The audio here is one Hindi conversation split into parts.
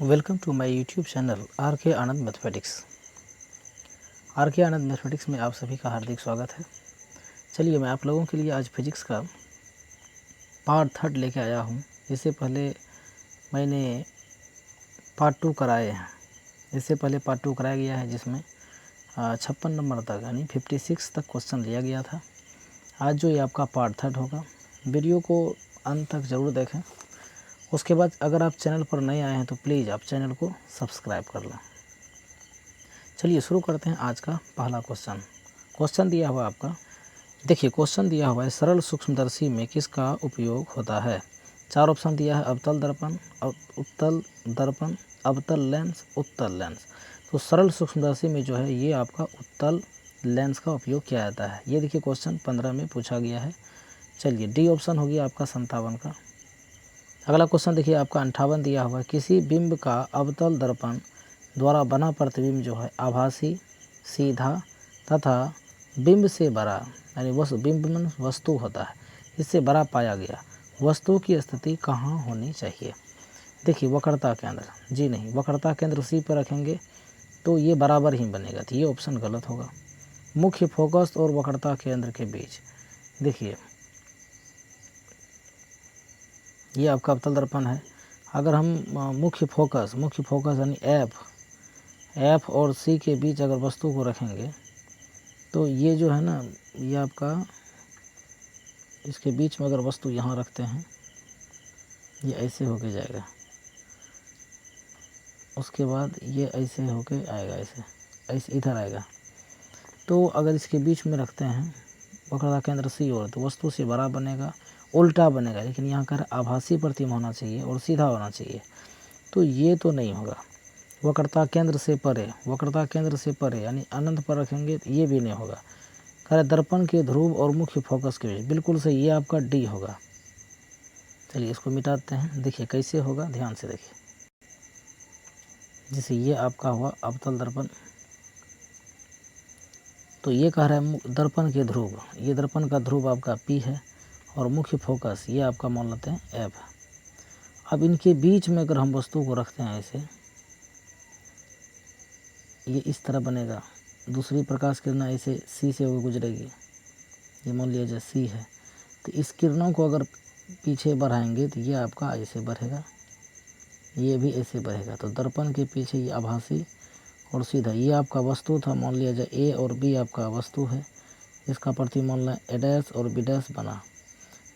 Welcome to my YouTube channel R K Anand mathematics. Are K Anand mathematics में आप सभी का हार्दिक स्वागत है। चलिए मैं आप लोगों के लिए आज फिजिक्स का पार्ट 3 लेके आया हूँ। इससे पहले मैंने पार्ट 2 कराए हैं। इससे पहले पार्ट 2 कराया गया है जिसमें 56 नंबर तक यानी 56 तक क्वेश्चन लिया गया था। आज जो ये आपका पार्ट 3 होगा, वीडियो को अंत तक ज़रूर देखें। उसके बाद अगर आप चैनल पर नए आए हैं तो प्लीज़ आप चैनल को सब्सक्राइब कर लें। चलिए शुरू करते हैं आज का पहला क्वेश्चन दिया हुआ आपका। देखिए क्वेश्चन दिया हुआ है, सरल सूक्ष्मदर्शी में किसका उपयोग होता है। 4 ऑप्शन दिया है, अवतल दर्पण, उत्तल दर्पण, अवतल लेंस, उत्तल लेंस। तो सरल सूक्ष्मदर्शी में जो है ये आपका उत्तल लेंस का उपयोग किया जाता है। ये देखिए क्वेश्चन 15 में पूछा गया है। चलिए डी ऑप्शन हो गया आपका 57 का। अगला क्वेश्चन देखिए आपका 58 दिया हुआ है, किसी बिंब का अवतल दर्पण द्वारा बना प्रतिबिंब जो है आभासी, सीधा तथा बिंब से बड़ा यानी बिंब में वस्तु होता है, इससे बड़ा पाया गया। वस्तु की स्थिति कहाँ होनी चाहिए। देखिए वक्रता केंद्र, जी नहीं, वक्रता केंद्र सी पर रखेंगे तो ये बराबर ही बनेगा, तो ये ऑप्शन गलत होगा। मुख्य फोकस और वक्रता केंद्र के बीच, देखिए ये आपका अवतल दर्पण है। अगर हम मुख्य फोकस यानी एफ और सी के बीच अगर वस्तु को रखेंगे तो ये जो है ना, ये आपका इसके बीच में अगर वस्तु यहाँ रखते हैं ये ऐसे होके जाएगा, उसके बाद ये ऐसे होके आएगा, ऐसे इधर आएगा। तो अगर इसके बीच में रखते हैं वक्रता केंद्र सी और, तो वस्तु से बड़ा बनेगा, उल्टा बनेगा। लेकिन यहाँ कर आभासी प्रतिबिंब होना चाहिए और सीधा होना चाहिए, तो ये तो नहीं होगा। वक्रता केंद्र से परे यानी अनंत पर रखेंगे तो ये भी नहीं होगा। कह दर्पण के ध्रुव और मुख्य फोकस के बीच, बिल्कुल सही, ये आपका डी होगा। चलिए इसको मिटाते हैं, देखिए कैसे होगा, ध्यान से देखिए। जैसे ये आपका हुआ अवतल दर्पण, तो ये कह रहा है दर्पण के ध्रुव, ये दर्पण का ध्रुव आपका पी है और मुख्य फोकस ये आपका मान लेते हैं एफ। अब इनके बीच में अगर हम वस्तु को रखते हैं ऐसे, ये इस तरह बनेगा। दूसरी प्रकाश किरण ऐसे सी से होकर गुजरेगी, ये मान लिया जाए सी है, तो इस किरणों को अगर पीछे बढ़ाएंगे तो ये आपका ऐसे बढ़ेगा, ये भी ऐसे बढ़ेगा। तो दर्पण के पीछे ये आभासी और सीधा, ये आपका वस्तु था, मान लिया जाए ए और बी आपका वस्तु है। इसका प्रति मान लें ए डैश और बी डैश बना।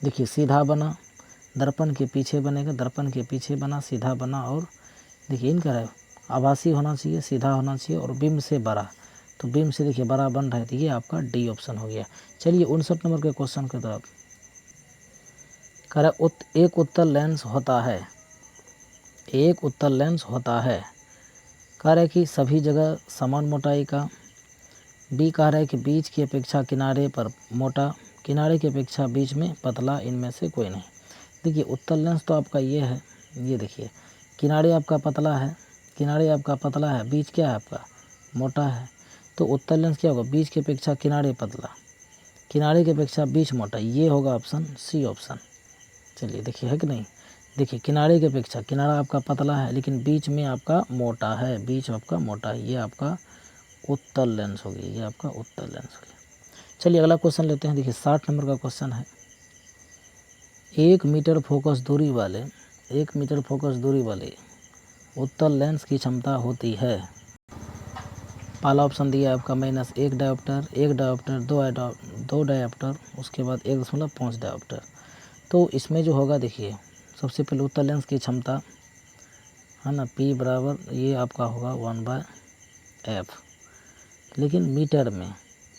देखिए सीधा बना, दर्पण के पीछे बनेगा, दर्पण के पीछे बना, सीधा बना, और देखिए इनका है आभासी होना चाहिए, सीधा होना चाहिए और बिंब से बड़ा, तो बिंब से देखिए बड़ा बन रहा है, तो ये आपका डी ऑप्शन हो गया। चलिए 59 नंबर के क्वेश्चन की तरफ। कह रहा है एक उत्तल लेंस होता है, एक उत्तल लेंस होता है। कह रहा है कि सभी जगह समान मोटाई का। बी कह रहा है कि बीच की अपेक्षा किनारे पर मोटा, किनारे की अपेक्षा बीच में पतला, इनमें से कोई नहीं। देखिए उत्तल लेंस तो आपका ये है, ये देखिए किनारे आपका पतला है, किनारे आपका पतला है, बीच क्या है आपका मोटा है। तो उत्तल लेंस क्या होगा, बीच की अपेक्षा किनारे पतला, किनारे की अपेक्षा बीच मोटा, ये होगा ऑप्शन सी ऑप्शन। चलिए देखिए है कि नहीं, देखिए किनारे की अपेक्षा किनारा आपका पतला है लेकिन बीच में आपका मोटा है, बीच आपका मोटा है, ये आपका उत्तल लेंस हो गया, ये आपका उत्तल लेंस हो गया। चलिए अगला क्वेश्चन लेते हैं। देखिए 60 नंबर का क्वेश्चन है, 1 मीटर फोकस दूरी वाले, 1 मीटर फोकस दूरी वाले उत्तल लेंस की क्षमता होती है। पहला ऑप्शन दिया है आपका -1 डायोप्टर, 1 डायोप्टर, 2 डायोप्टर, उसके बाद 1.5 डायोप्टर। तो इसमें जो होगा देखिए, सबसे पहले उत्तल लेंस की क्षमता है ना, P बराबर ये आपका होगा 1/f, लेकिन मीटर में,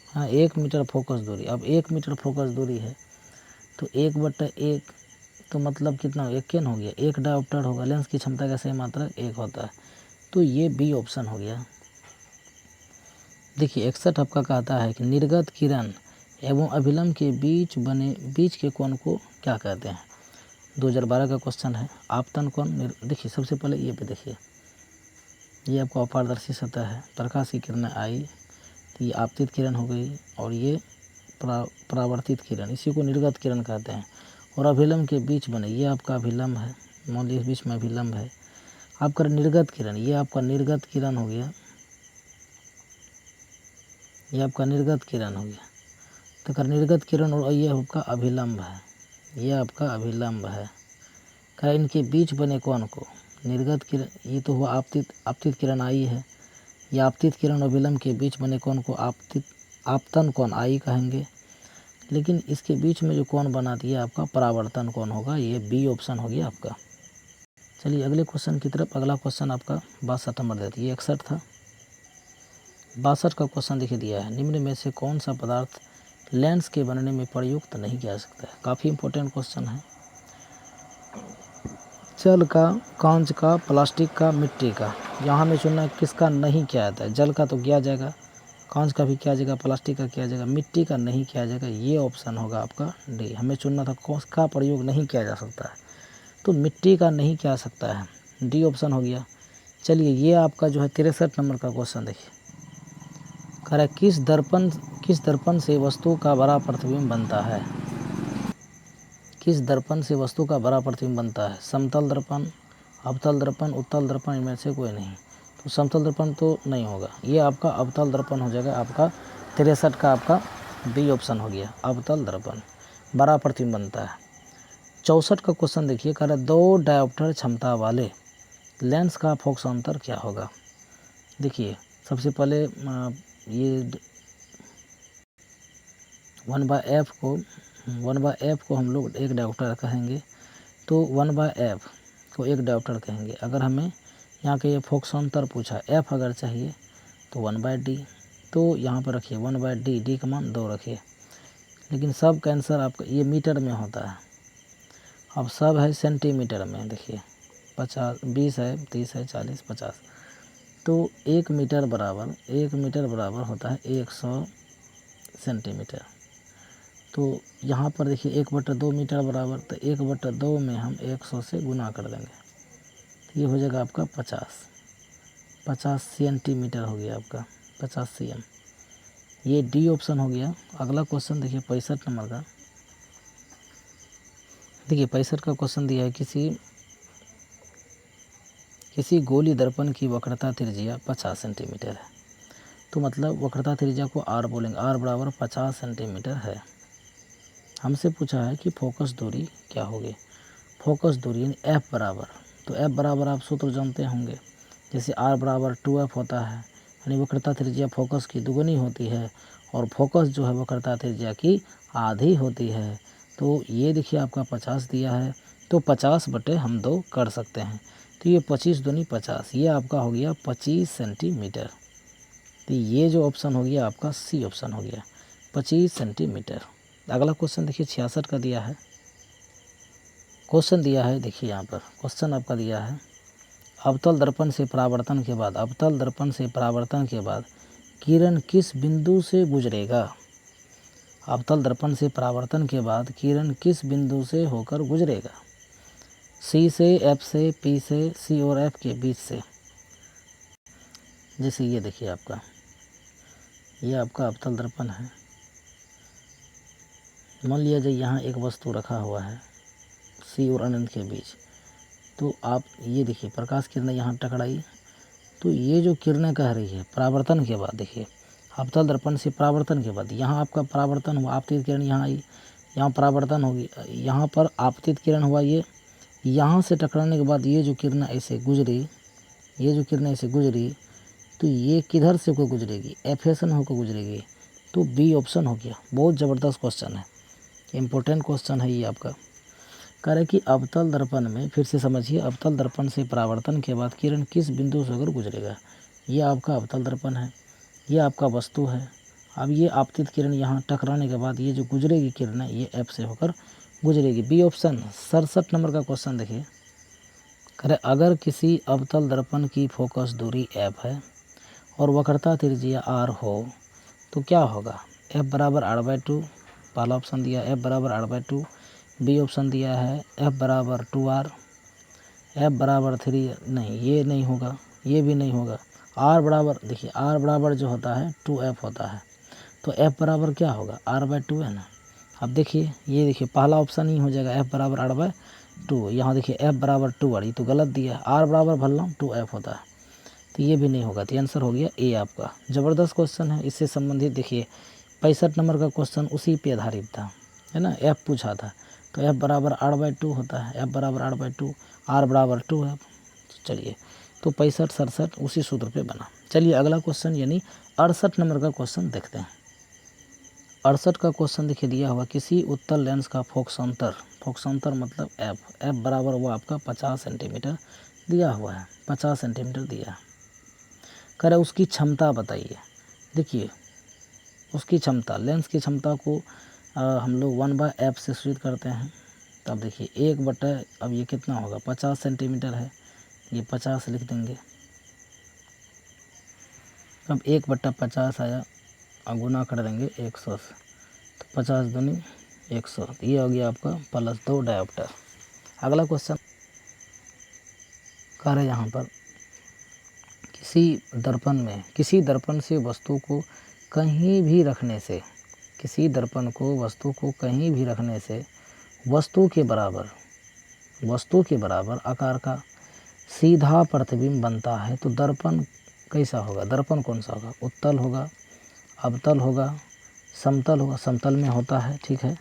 हाँ 1 मीटर फोकस दूरी। अब 1 मीटर फोकस दूरी है तो 1/1, तो मतलब कितना, 1 हो गया, 1 डायोप्टर होगा। लेंस की क्षमता का सही मात्रक 1 होता है, तो ये बी ऑप्शन हो गया। देखिए 61 आपका कहता है कि निर्गत किरण एवं अभिलंब के बीच के कोण को क्या कहते हैं। 2012 का क्वेश्चन है। आपतन कोण, देखिए सबसे पहले ये पे देखिए, ये आपका अपारदर्शी सतह है, प्रकाश की किरणें आई तो ये आपतित किरण हो गई, और ये परावर्तित किरण, इसी को निर्गत किरण कहते हैं। और अभिलंब के बीच बने, ये आपका अभिलंब है, मान लीजिए बीच में अभिलंब है। आपका निर्गत किरण, ये आपका निर्गत किरण हो गया, ये आपका निर्गत किरण हो गया। तो कर निर्गत किरण और ये आपका अभिलंब है, ये आपका अभिलंब है। क्या इनके बीच बने कौन को? निर्गत किरण, ये तो हुआ आपतित, आपतित किरण आई है। ये आपतित किरण और विलंब के बीच बने कौन को आपतित, आपतन कोण आई कहेंगे। लेकिन इसके बीच में जो कोण बना दिया आपका परावर्तन कोण होगा, ये बी ऑप्शन हो गया आपका। चलिए अगले क्वेश्चन की तरफ। अगला क्वेश्चन आपका 62 नंबर देती है, 61 था। 62 का क्वेश्चन देखिए दिया है, निम्न में से कौन सा पदार्थ लेंस के बनने में प्रयुक्त नहीं किया जा सकता है। काफ़ी इंपॉर्टेंट क्वेश्चन है। जल का, कांच का, प्लास्टिक का, मिट्टी का। यहाँ में चुनना किसका नहीं किया जाता है। जल का तो किया जाएगा, कांच का भी किया जाएगा, प्लास्टिक का किया जाएगा, मिट्टी का नहीं किया जाएगा। ये ऑप्शन होगा आपका डी। हमें चुनना था कौन का प्रयोग नहीं किया जा सकता है, तो मिट्टी का नहीं किया जा सकता है, डी ऑप्शन हो गया। चलिए ये आपका जो है 63 नंबर का क्वेश्चन देखिए, कह रहा है किस दर्पण से वस्तु का बड़ा प्रतिबिंब बनता है। किस दर्पण से वस्तु का बड़ा प्रतिबिंब बनता है। समतल दर्पण, अवतल दर्पण, उत्तल दर्पण, इनमें से कोई नहीं। तो समतल दर्पण तो नहीं होगा, ये आपका अवतल दर्पण हो जाएगा। आपका 63 का आपका बी ऑप्शन हो गया, अवतल दर्पण बड़ा प्रतिबिंब बनता है। 64 का क्वेश्चन देखिए, कह रहा है 2 डायोप्टर क्षमता वाले लेंस का फोकस अंतर क्या होगा। देखिए सबसे पहले ये 1/f को हम लोग एक डायोप्टर कहेंगे, तो 1/f को एक डायोप्टर कहेंगे। अगर हमें यहाँ के ये फोकसांतर पूछा, f अगर चाहिए तो 1/d, तो यहाँ पर रखिए 1/d, d का मान 2 रखिए। लेकिन सब का आंसर आपका ये मीटर में होता है, अब सब है सेंटीमीटर में। देखिए 50, 20 है, 30 है, 40, 50, तो 1 मीटर बराबर होता है 100 सेंटीमीटर। तो यहाँ पर देखिए 1/2 मीटर बराबर, तो 1/2 में हम 100 से गुना कर देंगे, तो ये हो जाएगा आपका 50 सेंटीमीटर हो गया आपका, 50 cm। ये डी ऑप्शन हो गया। अगला क्वेश्चन देखिए 65 नंबर का। देखिए 65 का क्वेश्चन दिया है, किसी गोली दर्पण की वक्रता त्रिज्या 50 सेंटीमीटर है। तो मतलब वक्रता त्रिज्या को आर बोलेंगे, आर बराबर 50 सेंटीमीटर है। हमसे पूछा है कि फोकस दूरी क्या होगी। फोकस दूरी यानी एफ बराबर, तो एफ बराबर आप सूत्र जानते होंगे, जैसे आर बराबर 2f होता है, यानी वक्रता त्रिज्या फोकस की दुगुनी होती है, और फोकस जो है वक्रता त्रिज्या की आधी होती है। तो ये देखिए आपका 50 दिया है, तो 50/2 हम 2 कर सकते हैं, तो ये 25 दूनी 50, ये आपका हो गया 25 सेंटीमीटर। तो ये जो ऑप्शन हो गया आपका सी ऑप्शन हो गया, 25 सेंटीमीटर। अगला क्वेश्चन देखिए 66 का दिया है। क्वेश्चन दिया है, देखिए यहाँ पर क्वेश्चन आपका दिया है, अवतल दर्पण से परावर्तन के बाद, अवतल दर्पण से परावर्तन के बाद किरण किस बिंदु से गुजरेगा। अवतल दर्पण से परावर्तन के बाद किरण किस बिंदु से होकर गुजरेगा। सी से, एफ से, पी से, सी और एफ के बीच से। जैसे ये देखिए आपका, ये आपका अवतल दर्पण है। मान लिया जाए यहाँ एक वस्तु रखा हुआ है सी और अनंत के बीच, तो आप ये देखिए प्रकाश किरणें यहाँ टकराई, तो ये जो किरणें कह रही है परावर्तन के बाद, देखिए अवतल दर्पण से परावर्तन के बाद यहाँ आपका परावर्तन हुआ, आपतित किरण यहाँ आई, यहाँ परावर्तन होगी, यहाँ पर आपतित किरण हुआ, ये यहाँ से टकराने के बाद ये जो किरणें ऐसे गुजरी, ये जो किरणें ऐसे गुजरी, तो ये किधर से होकर गुजरेगी, एफेसन होकर गुजरेगी, तो बी ऑप्शन हो गया। बहुत ज़बरदस्त क्वेश्चन है, इम्पोर्टेंट क्वेश्चन है ये आपका। कह रहे कि अवतल दर्पण में, फिर से समझिए, अवतल दर्पण से परावर्तन के बाद किरण किस बिंदु से होकर गुजरेगा। ये आपका अवतल दर्पण है, ये आपका वस्तु है। अब ये आपतित किरण यहाँ टकराने के बाद ये जो गुजरेगी किरण है, ये एफ से होकर गुजरेगी, बी ऑप्शन। 67 नंबर का क्वेश्चन देखिए, कह रहे अगर किसी अवतल दर्पण की फोकस दूरी एफ है और वक्रता त्रिज्या आर हो तो क्या होगा। एफ बराबर r/2, पहला ऑप्शन दिया एफ बराबर r/2। बी ऑप्शन दिया है एफ बराबर 2r, एफ बराबर 3, नहीं ये नहीं होगा, ये भी नहीं होगा। आर बराबर, देखिए आर बराबर जो होता है 2f होता है, तो एफ बराबर क्या होगा r/2 है ना। अब देखिए, ये देखिए पहला ऑप्शन ही हो जाएगा एफ बराबर r/2, 2, यहाँ देखिए f बराबर 2r, ये तो गलत दिया है, r बराबर भल्लम 2f होता है, तो ये भी नहीं होगा। तो आंसर हो गया ए आपका। ज़बरदस्त क्वेश्चन है। इससे संबंधित देखिए 65 नंबर का क्वेश्चन उसी पे आधारित था, है ना, f पूछा था, तो f बराबर r/2 होता है, f बराबर r/2, r बराबर 2 है। चलिए, तो 65 67 उसी सूत्र पे बना। चलिए अगला क्वेश्चन यानी 68 नंबर का क्वेश्चन देखते हैं। 68 का क्वेश्चन देखिए दिया हुआ, किसी उत्तल लेंस का फोकसांतर मतलब f बराबर वो आपका 50 सेंटीमीटर दिया हुआ है, 50 सेंटीमीटर दिया है। कह रहा है उसकी क्षमता बताइए। देखिए उसकी क्षमता, लेंस की क्षमता को हम लोग 1/f से सूचित करते हैं। तब देखिए 1/, अब ये कितना होगा, 50 सेंटीमीटर है, ये 50 लिख देंगे। अब 1/50 आया, गुना कर देंगे 100 से, तो 50 दूनी 100, ये हो गया आपका +2 डायोप्टर। अगला क्वेश्चन कह रहे हैं यहाँ पर, किसी दर्पण से वस्तु को कहीं भी रखने से, किसी दर्पण को वस्तु को कहीं भी रखने से वस्तु के बराबर आकार का सीधा प्रतिबिंब बनता है। तो दर्पण कैसा होगा, दर्पण कौन सा होगा, उत्तल होगा, अवतल होगा, समतल होगा, समतल में होता है, ठीक है,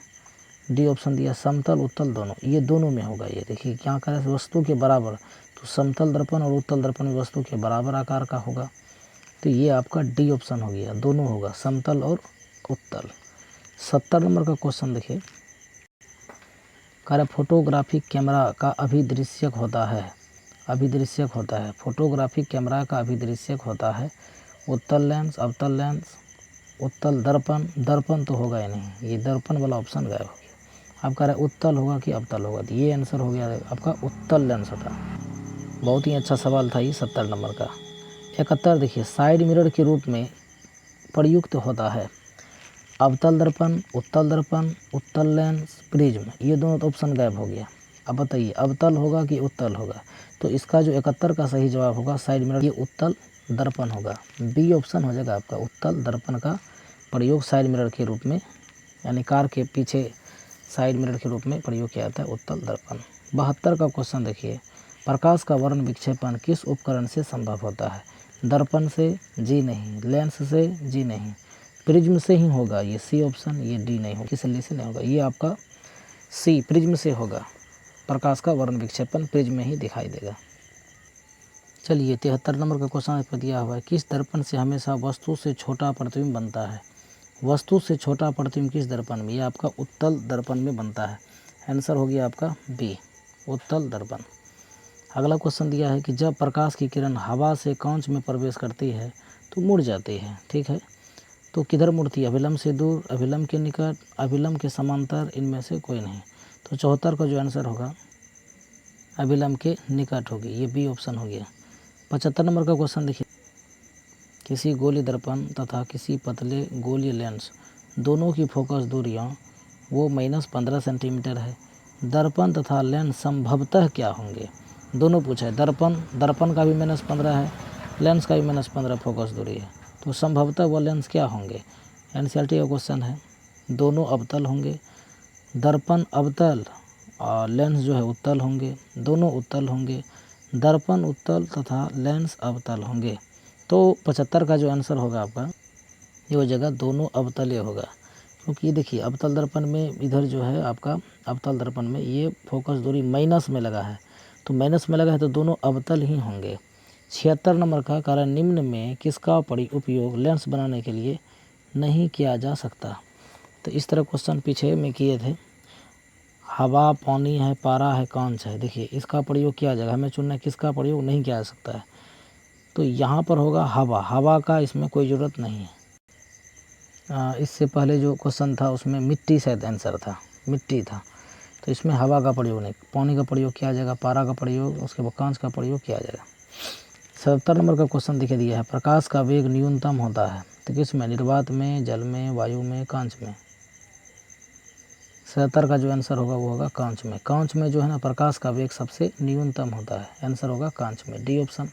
डी ऑप्शन दिया, समतल उत्तल दोनों, ये दोनों में होगा। ये देखिए क्या करें, वस्तु के बराबर, तो समतल दर्पण और उत्तल दर्पण में वस्तु के बराबर आकार का होगा, तो ये आपका डी ऑप्शन हो गया, दोनों होगा, समतल और उत्तल। 70 नंबर का क्वेश्चन देखिए, कार्य फोटोग्राफिक कैमरा का अभिदृश्यक होता है, फोटोग्राफिक कैमरा का अभिदृश्यक होता है उत्तल लेंस, अवतल लेंस, उत्तल दर्पण तो होगा ही नहीं, ये दर्पण वाला ऑप्शन गायब हो गया। अब कह रहा है उत्तल होगा कि अवतल होगा, तो ये आंसर हो गया आपका उत्तल लेंस होता। बहुत ही अच्छा सवाल था ये 70 नंबर का। 71 देखिए, साइड मिरर के रूप में प्रयुक्त होता है अवतल दर्पण, उत्तल लेंस, प्रिज्म, ये दोनों ऑप्शन गायब हो गया। अब बताइए अवतल होगा कि उत्तल होगा, तो इसका जो 71 का सही जवाब होगा साइड मिरर, ये उत्तल दर्पण होगा, बी ऑप्शन हो जाएगा आपका। उत्तल दर्पण का प्रयोग साइड मिरर के रूप में, यानी कार के पीछे साइड मिरर के रूप में प्रयोग किया जाता है उत्तल दर्पण। 72 का क्वेश्चन देखिए, प्रकाश का वर्ण विक्षेपण किस उपकरण से संभव होता है, दर्पण से, जी नहीं, लेंस से, जी नहीं, प्रिज्म से ही होगा, ये सी ऑप्शन, ये डी नहीं होगा, किस से नहीं होगा, ये आपका सी प्रिज्म से होगा। प्रकाश का वर्ण विक्षेपण प्रिज्म में ही दिखाई देगा। चलिए 73 नंबर का क्वेश्चन इस पर दिया हुआ है, किस दर्पण से हमेशा वस्तु से छोटा प्रतिबिंब बनता है, वस्तु से छोटा प्रतिबिंब किस दर्पण में, ये आपका उत्तल दर्पण में बनता है। आंसर हो गया आपका बी, उत्तल दर्पण। अगला क्वेश्चन दिया है कि जब प्रकाश की किरण हवा से कांच में प्रवेश करती है तो मुड़ जाती है, ठीक है, तो किधर मुड़ती है, अभिलंब से दूर, अभिलंब के निकट, अभिलंब के समांतर, इनमें से कोई नहीं। तो 74 का जो आंसर होगा अभिलंब के निकट होगी, ये बी ऑप्शन हो गया। 75 नंबर का क्वेश्चन देखिए, किसी गोलीय दर्पण तथा किसी पतले गोलीय लेंस दोनों की फोकस दूरियां वो -15 सेंटीमीटर है, दर्पण तथा लेंस संभवतः क्या होंगे, दोनों पूछा है, दर्पण का भी -15 है, लेंस का भी -15 फोकस दूरी है, तो संभवतः वो लेंस क्या होंगे। एनसीईआरटी का क्वेश्चन है, दोनों अवतल होंगे, दर्पण अवतल और लेंस जो है उत्तल होंगे, दोनों उत्तल होंगे, दर्पण उत्तल तथा लेंस अवतल होंगे। तो 75 का जो आंसर होगा आपका ये हो जाएगा दोनों अवतलीय होगा, क्योंकि देखिए अवतल दर्पण में इधर जो है आपका अवतल दर्पण में ये फोकस दूरी माइनस में लगा है, तो माइनस में लगा है तो दोनों अवतल ही होंगे। 76 नंबर का कारण निम्न में किसका उपयोग लेंस बनाने के लिए नहीं किया जा सकता। तो इस तरह क्वेश्चन पीछे में किए थे, हवा, पानी है, पारा है, कांच है, देखिए इसका प्रयोग किया जाएगा, हमें चुनना है किसका प्रयोग नहीं किया जा सकता है। तो यहाँ पर होगा हवा का इसमें कोई ज़रूरत नहीं है। इससे पहले जो क्वेश्चन था उसमें मिट्टी शायद आंसर था, मिट्टी था, तो इसमें हवा का प्रयोग नहीं, पानी का प्रयोग किया जाएगा, पारा का प्रयोग, उसके बाद कांच का प्रयोग किया जाएगा। 77 नंबर का क्वेश्चन दिखे दिया है, प्रकाश का वेग न्यूनतम होता है, तो किसमें, निर्वात में, जल में, वायु में, कांच में। 77 का जो आंसर होगा वो होगा कांच में। कांच में जो है ना प्रकाश का वेग सबसे न्यूनतम होता है, आंसर होगा कांच में, डी ऑप्शन।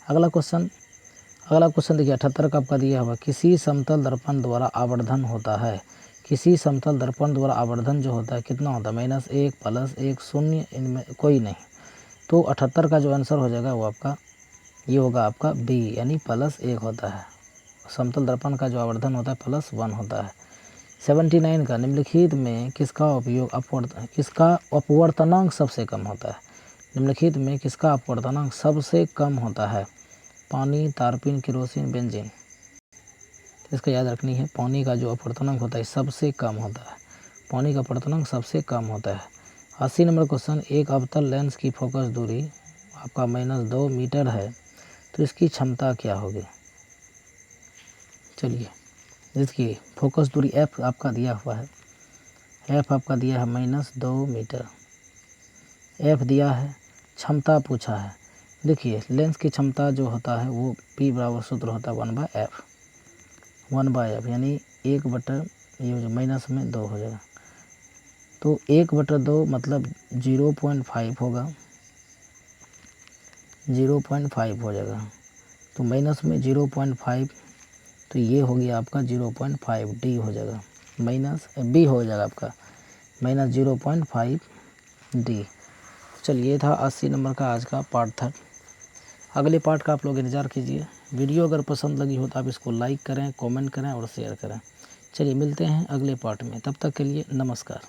अगला क्वेश्चन देखिए 78 का आपका दिया हुआ, किसी समतल दर्पण द्वारा आवर्धन होता है, किसी समतल दर्पण द्वारा आवर्धन जो होता है कितना होता है, -1 +1 0, इनमें कोई नहीं। तो 78 का जो आंसर हो जाएगा वो आपका ये होगा आपका बी, यानी +1 होता है। समतल दर्पण का जो आवर्धन होता है +1 होता है। 79 का निम्नलिखित में किसका अपवर्तनांक सबसे कम होता है। निम्नलिखित में किसका अपवर्तनांक सबसे कम होता है। पानी, तारपीन, केरोसिन, बेंजीन। इसका याद रखनी है, पानी का जो अपवर्तनांक होता है सबसे कम होता है। पानी का अपवर्तनांक सबसे कम होता है। 80 नंबर क्वेश्चन, एक अवतल लेंस की फोकस दूरी आपका -2 मीटर है तो इसकी क्षमता क्या होगी। चलिए, इसकी फोकस दूरी f आपका दिया हुआ है, f आपका दिया है -2 मीटर, f दिया है, क्षमता पूछा है। देखिए लेंस की क्षमता जो होता है वो P बराबर सूत्र होता है 1/f, 1/f यानी 1/, ये जो माइनस में 2 हो जाएगा, तो 1/2 मतलब 0.5 होगा, 0.5 हो जाएगा। तो माइनस में 0.5, तो ये हो गया आपका 0.5, डी हो जाएगा, माइनस बी हो जाएगा आपका -0.5 डी। चलिए, ये था 80 नंबर का आज का पार्ट था। अगले पार्ट का आप लोग इंतज़ार कीजिए। वीडियो अगर पसंद लगी हो तो आप इसको लाइक करें, कमेंट करें और शेयर करें। चलिए मिलते हैं अगले पार्ट में, तब तक के लिए नमस्कार।